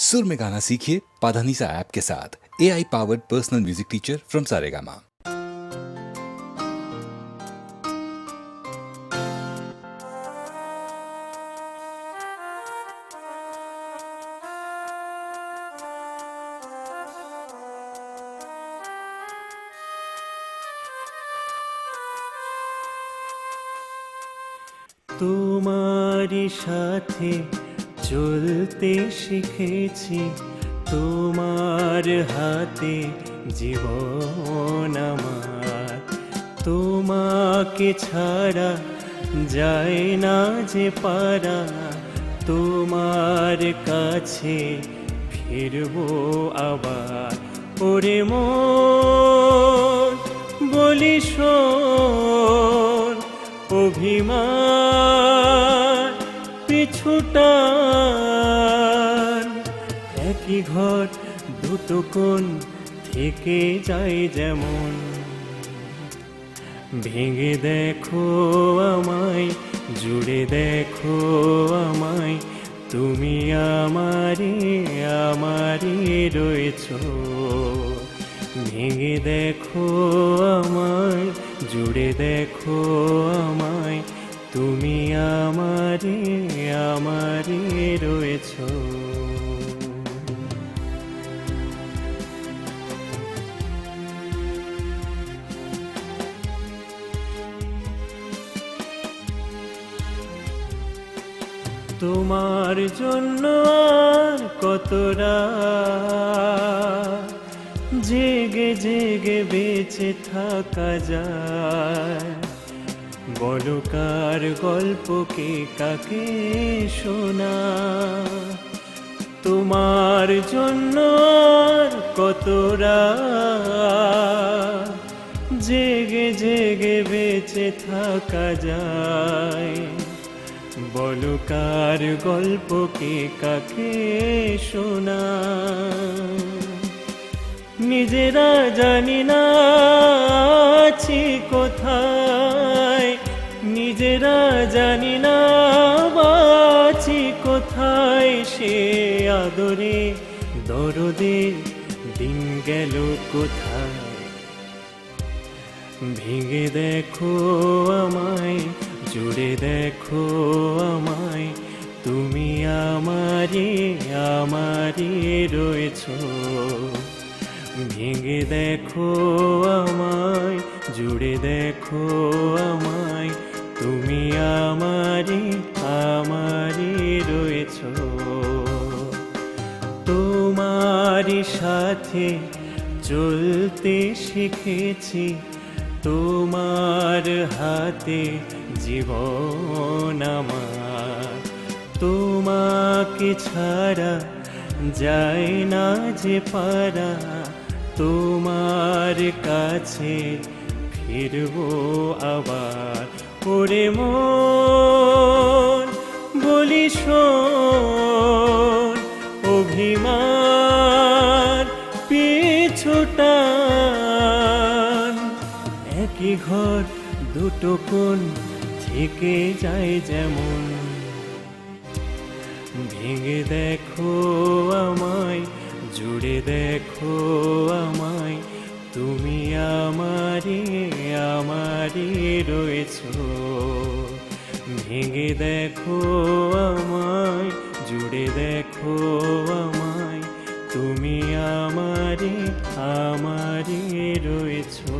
सुर में गाना सीखिए पाधानीसा ऐप के साथ। AI powered personal music teacher from Saregama. তোমারই সাথে চলতে শিখেছি, তোমার হাতে জীবন আমার। তোমাকে ছাড়া যায় না যে পারা, তোমার কাছে ফিরবো আবার। ওরে মন বলি শোন, অভিমান পিছুটান, একই ঘর দুটো কোণ থেকে যায় যেমন। ভেঙে দেখো আমায়, জুড়ে দেখো আমায়, তুমি আমারে আমারে রয়েছো। ভেঙে দেখো আমায়, জুড়ে দেখো আমায়, তুমি আমারে আমারে রয়েছো। তোমার জন্য আর কত রাত জেগে জেগে বেঁচে থাকা যায়। বলো কার গল্পকে কাকে শোনা, তোমার জন্য আর কত রাত জেগে জেগে বেঁচে থাকা যায়। বলো কার গল্পকে কাকে শোনা, নিজেরা জানি না আছি কোথায়, নিজেরা জানি না বাঁচি কোথায়। সে আদরে দরদে দিন গেল কোথায়। ভেঙে দেখো আমায়, জুড়ে দেখো আমায়, তুমি আমারে আমারে রয়েছো। ভেঙে দেখো আমায়, জুড়ে দেখো আমায়, তুমি আমারে আমারে রয়েছো। তোমারই সাথে চলতে শিখেছি, তোমার হাতে জীবন আমার। তোমাকে ছাড়া যায় না যে পারা, তোমার কাছে ফিরবো আবার। ওরে মন বলি শোন, অভিমান পিছুটান, একই ঘর দুটো কোণ থেকে যায় যেমন। ভেঙে দেখো আমায়, জুড়ে দেখো আমায়, তুমি আমারে আমারে রয়েছো। ভেঙে দেখো আমায়, জুড়ে দেখো আমায়, তুমি আমারে আমারে রয়েছো।